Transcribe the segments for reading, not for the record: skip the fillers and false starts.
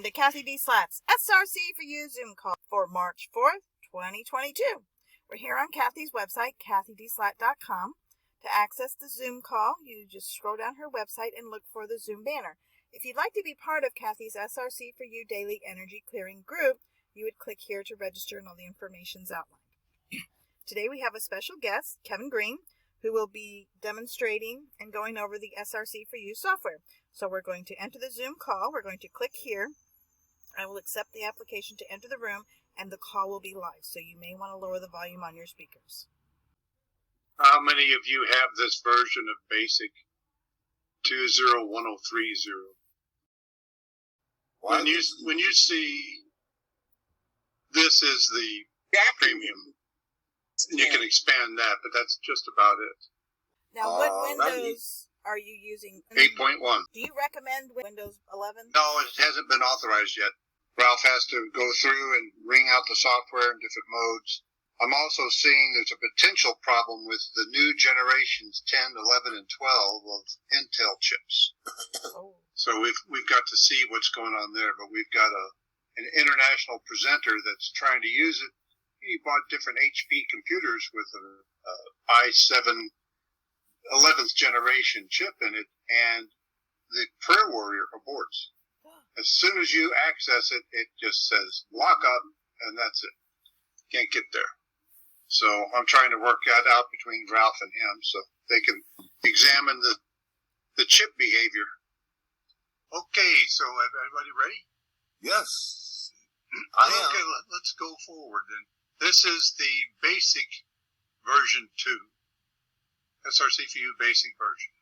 Welcome to CathyDSlaught's SRC4u Zoom call for March 4th, 2022. We're here on Cathy's website, CathyDSlaght.com. To access the Zoom call, you just scroll down her website and look for the Zoom banner. If you'd like to be part of Cathy's SRC4u Daily Energy Clearing Group, you would click here to register and all the information's outlined. Today we have a special guest, Kevin Green, who will be demonstrating and going over the SRC4u software. So we're going to enter the Zoom call. We're going to click here. I will accept the application to enter the room, and the call will be live. So you may want to lower the volume on your speakers. How many of you have this version of BASIC 20130? When you see this is the premium, you can expand that, but that's just about it. Now, what Windows are you using? 8.1. Do you recommend Windows 11? No, it hasn't been authorized yet. Ralph has to go through and ring out the software in different modes. I'm also seeing there's a potential problem with the new generations 10, 11, and 12 of Intel chips. Oh. So we've got to see what's going on there, but we've got an international presenter that's trying to use it. He bought different HP computers with an i7 11th generation chip in it, and the Prayer Warrior aborts. As soon as you access it, it just says lock up, and that's it. Can't get there. So I'm trying to work that out between Ralph and him so they can examine the chip behavior. Okay, so everybody ready? Yes. Okay, let's go forward then. This is the basic version 2. SRC4u basic version.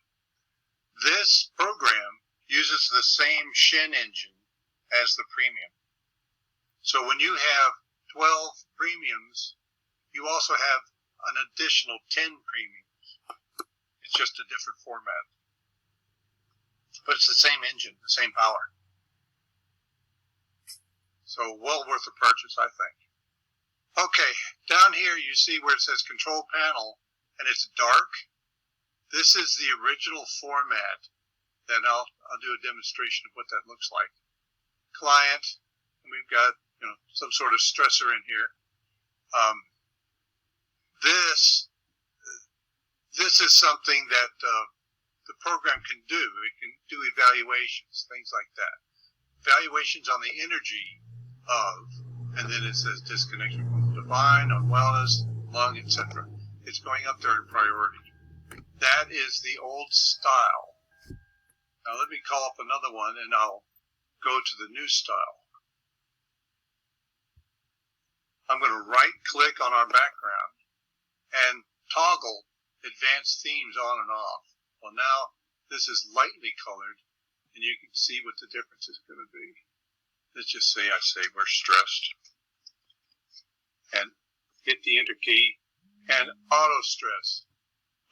This program uses the same Shin engine as the premium. So when you have 12 premiums, you also have an additional 10 premiums. It's just a different format. But it's the same engine, the same power. So well worth a purchase, I think. Okay, down here you see where it says control panel, and it's dark. This is the original format. Then I'll do a demonstration of what that looks like. Client, and we've got some sort of stressor in here. This is something that the program can do. It can do evaluations, things like that. Evaluations on the energy of, and then it says disconnection from the divine, on wellness, lung, etc. It's going up there in priority. That is the old style. Now let me call up another one and I'll go to the new style. I'm going to right click on our background and toggle advanced themes on and off. Well, now this is lightly colored and you can see what the difference is going to be. Let's just say I say we're stressed and hit the enter key and auto stress.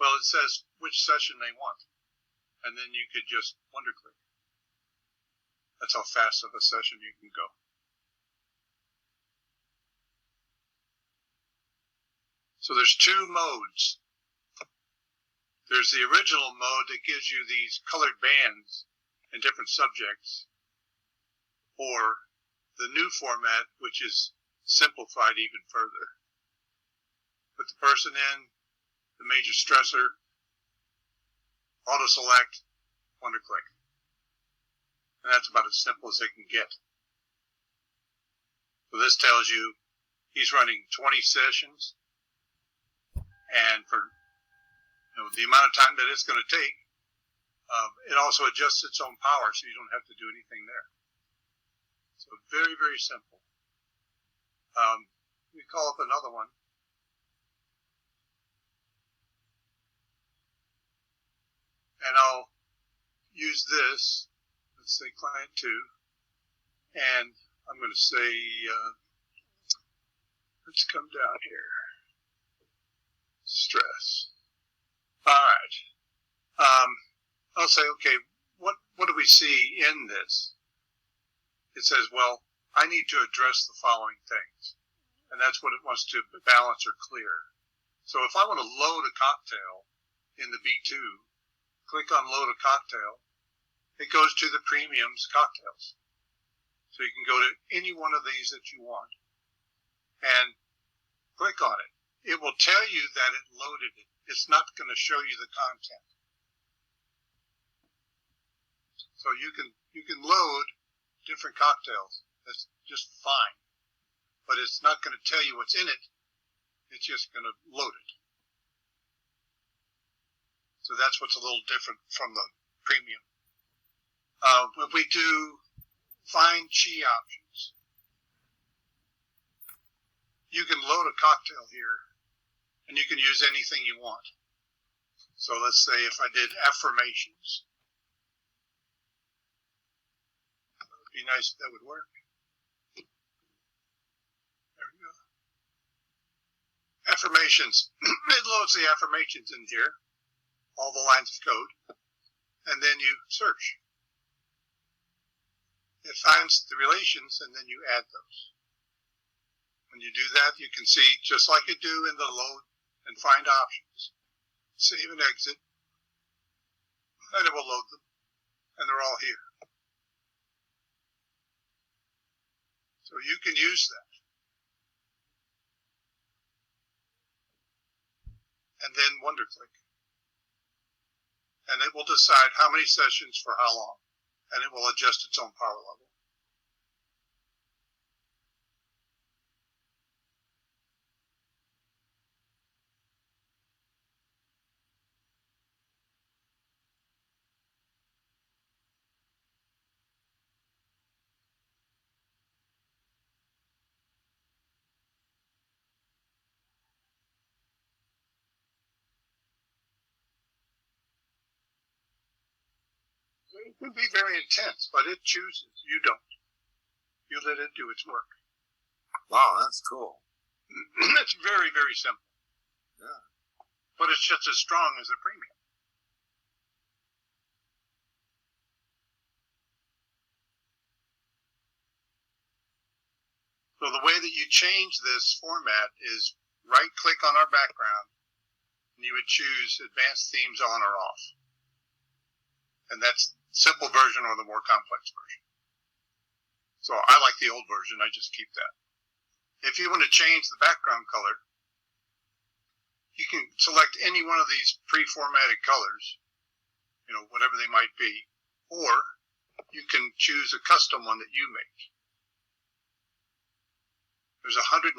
Well, it says which session they want, and then you could just wonder click. That's how fast of a session you can go. So there's two modes. There's the original mode that gives you these colored bands in different subjects, or the new format, which is simplified even further. Put the person in, the major stressor, auto select, wonder click. And that's about as simple as it can get. So this tells you he's running 20 sessions, and for the amount of time that it's going to take, it also adjusts its own power, so you don't have to do anything there. So very, very simple. We call up another one. And I'll use this, let's say client 2, and I'm going to say, let's come down here, stress. All right. I'll say, okay, what do we see in this? It says, well, I need to address the following things. And that's what it wants to balance or clear. So if I want to load a cocktail in the B2, click on load a cocktail, it goes to the premiums cocktails. So you can go to any one of these that you want and click on it. It will tell you that it loaded it. It's not going to show you the content. So you can load different cocktails. That's just fine. But it's not going to tell you what's in it. It's just going to load it. So that's what's a little different from the premium. If we do find chi options, you can load a cocktail here, and you can use anything you want. So let's say if I did affirmations. It would be nice if that would work. There we go. Affirmations. It loads the affirmations in here, all the lines of code, and then you search. It finds the relations, and then you add those. When you do that, you can see, just like you do in the load and find options, save and exit, and it will load them, and they're all here. So you can use that. And then WonderClick. And it will decide how many sessions for how long, and it will adjust its own power level. It can be very intense, but it chooses. You don't. You let it do its work. Wow, that's cool. It's very, very simple. Yeah. But it's just as strong as the premium. So the way that you change this format is right-click on our background, and you would choose Advanced Themes on or off. And that's simple version or the more complex version. So I like the old version. I just keep that. If you want to change the background color, you can select any one of these pre-formatted colors, whatever they might be, or you can choose a custom one that you make. There's 167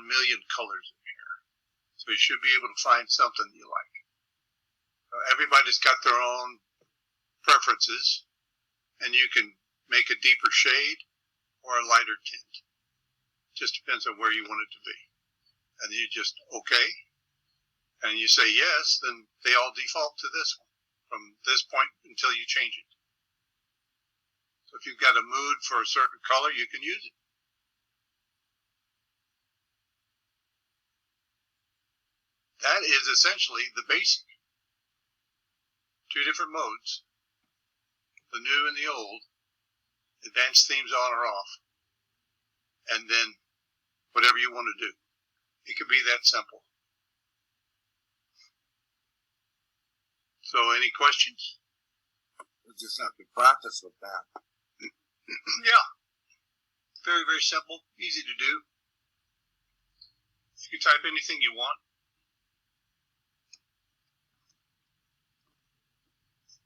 million colors in here, so you should be able to find something you like. Everybody's got their own preferences, and you can make a deeper shade or a lighter tint. Just depends on where you want it to be. And you just okay, and you say yes, then they all default to this one from this point until you change it. So if you've got a mood for a certain color, you can use it. That is essentially the basic. Two different modes. The new and the old, advanced themes on or off, and then whatever you want to do. It could be that simple. So any questions? We just have to practice with that. Yeah. Very, very simple, easy to do. You can type anything you want.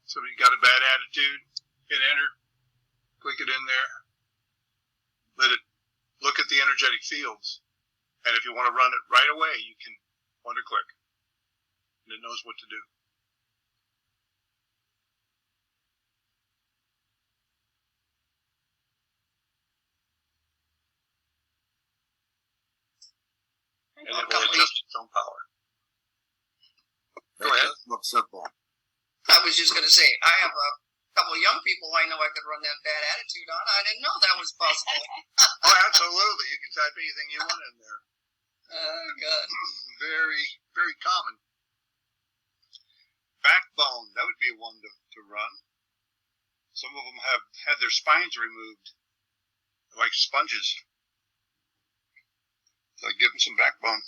So you got a bad attitude, hit enter, click it in there, let it look at the energetic fields, and if you want to run it right away, you can WonderClick, and it knows what to do. And it will adjust its own power. Go ahead. Looks simple. I was just going to say, I have a couple of young people I know I could run that bad attitude on. I didn't know that was possible. Oh, absolutely. You can type anything you want in there. Oh, God. Very, very common. Backbone, that would be one to run. Some of them have had their spines removed, like sponges. So give them some backbone.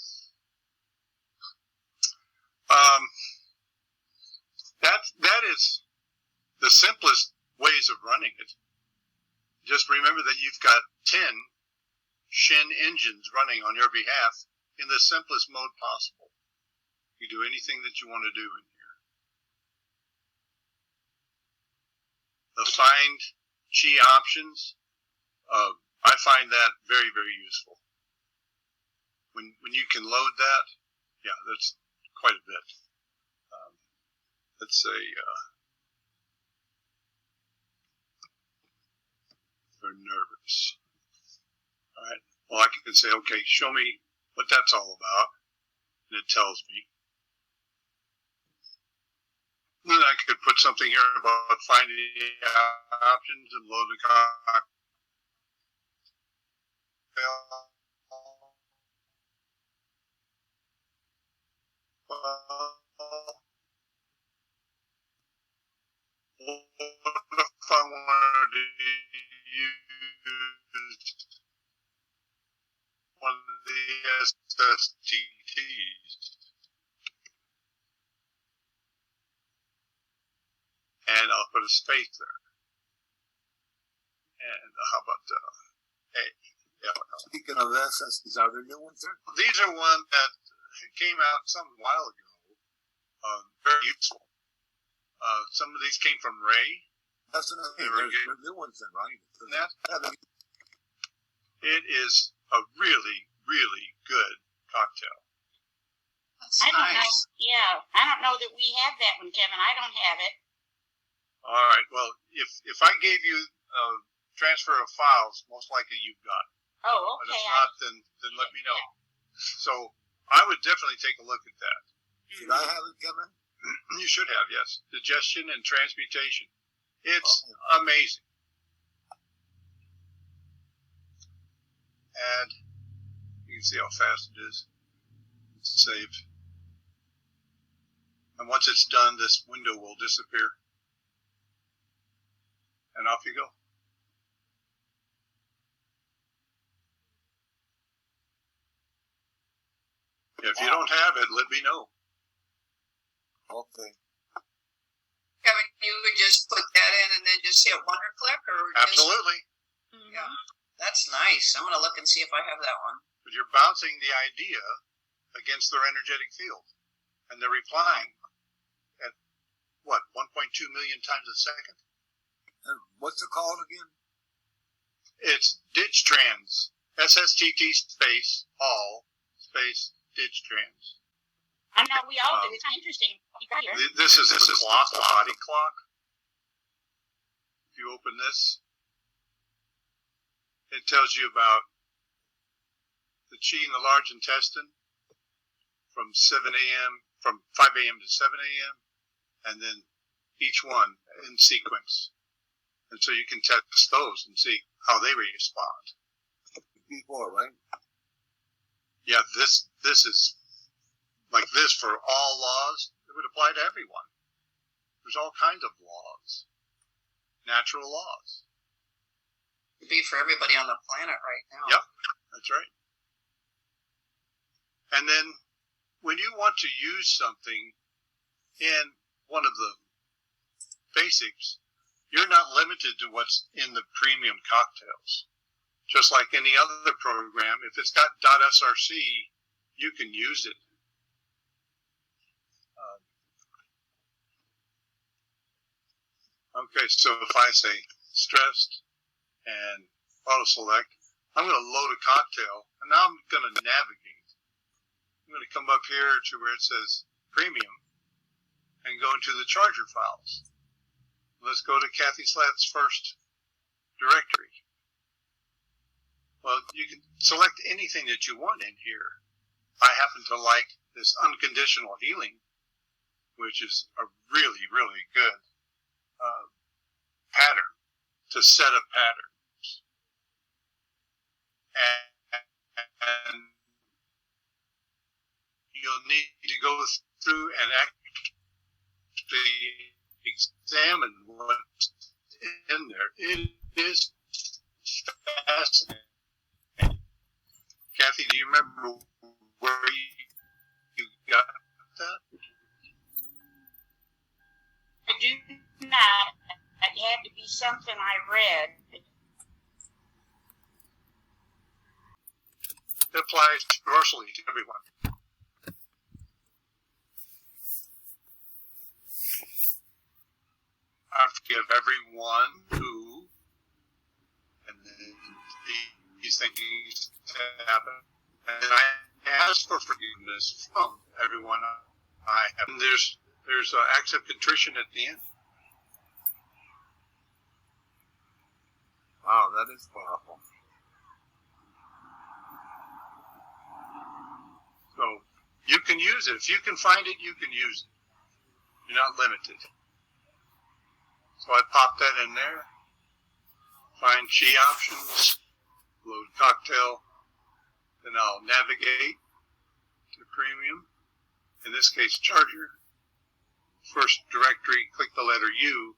That is the simplest ways of running it. just remember that you've got 10 Shin engines running on your behalf in the simplest mode possible. You do anything that you want to do in here. The find chi options, I find that very, very useful. When you can load that, yeah, that's quite a bit. Let's say they're nervous. All right. Well, I can say, okay, show me what that's all about, and it tells me. And then I could put something here about finding options and load the cocktail. What if I wanted to use one of the SSTTs? And I'll put a space there. And how about A? Yeah. Speaking of SSTs, are there new ones there? These are one that came out some while ago. Very useful. Some of these came from Ray. That's another thing. There's new ones then, right? It is a really, really good cocktail. That's I don't nice. know. Yeah, I don't know that we have that one, Kevin. I don't have it. All right. Well, if I gave you a transfer of files, most likely you've got it. Oh, But okay. if not, then let me know. So I would definitely take a look at that. Should I have it, Kevin? You should have, yes. Digestion and transmutation. It's amazing. And you can see how fast it is. It's saved. And once it's done, this window will disappear. And off you go. If you don't have it, let me know. Okay. Kevin, you would just put that in and then just hit wonder click, or Absolutely. Mhm. Yeah, that's nice. I'm gonna look and see if I have that one. But you're bouncing the idea against their energetic field. And they're replying at, 1.2 million times a second? And what's it called again? It's Digtrans. SSTT space all space Digtrans. I know we all do. It's interesting. You got here. This is a clock, a body clock. If you open this, it tells you about the chi in the large intestine from 7 a.m., from 5 a.m. to 7 a.m., and then each one in sequence. And so you can test those and see how they respond. Before, right? Yeah, this is like this for all laws. It would apply to everyone. There's all kinds of laws, natural laws. It'd be for everybody on the planet right now. Yep, that's right. And then when you want to use something in one of the basics, you're not limited to what's in the premium cocktails. Just like any other program, if it's got .src, you can use it. Okay, so if I say stressed and auto select, I'm going to load a cocktail, and now I'm going to navigate. I'm going to come up here to where it says premium and go into the charger files. Let's go to CathyDSlaught's first directory. Well, you can select anything that you want in here. I happen to like this unconditional healing, which is a really, really good pattern to set a pattern. And you'll need to go through and actually examine what's in there. It is fascinating. Cathy, do you remember where you got that? I do not. It had to be something I read. applies universally to everyone. I forgive everyone who, and then these things happen, and then I ask for forgiveness from everyone I have. And there's acts of contrition at the end. Wow, that is powerful. So you can use it. If you can find it, you can use it. You're not limited. So I pop that in there. Find chi options. Load cocktail. Then I'll navigate to premium. In this case, charger. First directory, click the letter U.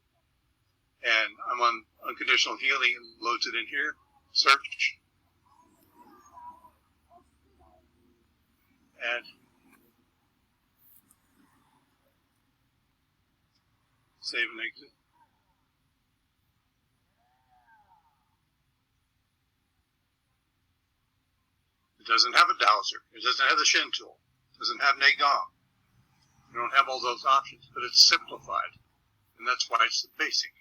And I'm on unconditional healing and loads it in here. Search. Add. Save and exit. It doesn't have a dowser. It doesn't have the Shin tool. It doesn't have Gong. You don't have all those options, but it's simplified. And that's why it's the basic.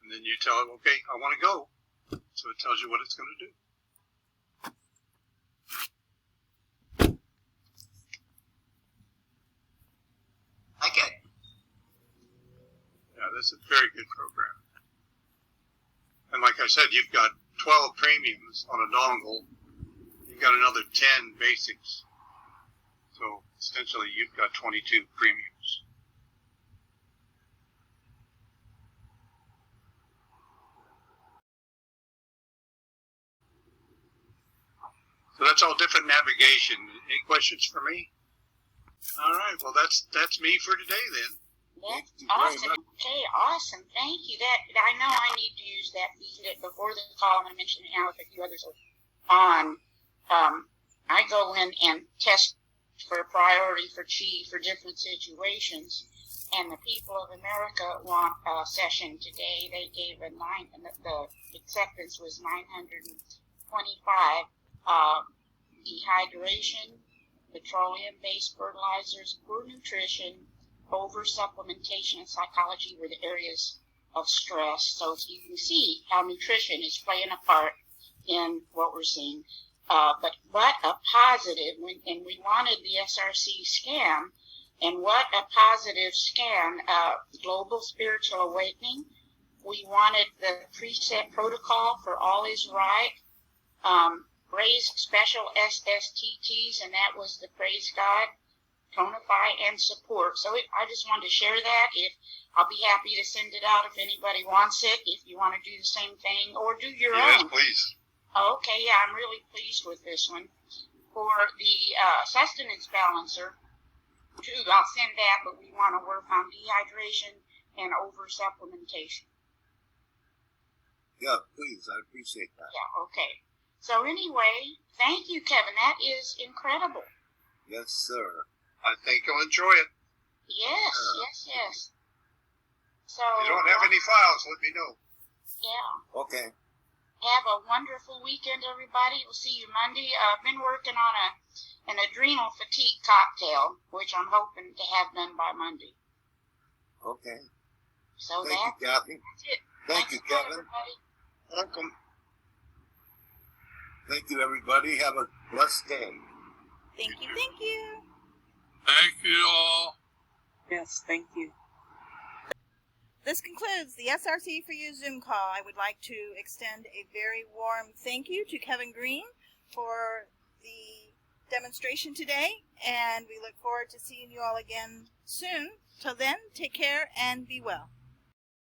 And then you tell it, okay, I want to go. So it tells you what it's going to do. I get it. Yeah, this is a very good program. And like I said, you've got 12 premiums on a dongle. You've got another 10 basics. So essentially, you've got 22 premiums. So that's all different navigation. Any questions for me? All right. Well, that's me for today then. That's awesome. Okay, awesome. Thank you. That I know I need to use that before the call. I'm going to mention it now if a few others are on. I go in and test for priority for chi for different situations. And the people of America want a session today. They gave the acceptance was 925. Dehydration, petroleum-based fertilizers, poor nutrition, over-supplementation, and psychology were the areas of stress. So you can see how nutrition is playing a part in what we're seeing. But what a positive, and we wanted the SRC scan, and what a positive scan, global spiritual awakening. We wanted the preset protocol for all is right, raise special SSTTs, and that was the praise God, tonify, and support. So I just wanted to share that. I'll be happy to send it out if anybody wants it, if you want to do the same thing, or do your own. Yes, please. Okay, yeah, I'm really pleased with this one. For the sustenance balancer, too, I'll send that, but we want to work on dehydration and over-supplementation. Yeah, please, I appreciate that. Yeah, okay. So anyway, thank you, Kevin. That is incredible. Yes, sir. I think you'll enjoy it. Yes, yes. So If you don't have any files, let me know. Yeah. Okay. Have a wonderful weekend, everybody. We'll see you Monday. I've been working on an adrenal fatigue cocktail, which I'm hoping to have done by Monday. Okay. So Thank you, Cathy. That's it. Thank you, Kevin. Everybody. Welcome. Thank you, everybody. Have a blessed day. Thank you, thank you. Thank you all. Yes, thank you. This concludes the SRC4u Zoom call. I would like to extend a very warm thank you to Kevin Green for the demonstration today, and we look forward to seeing you all again soon. Till then, take care and be well.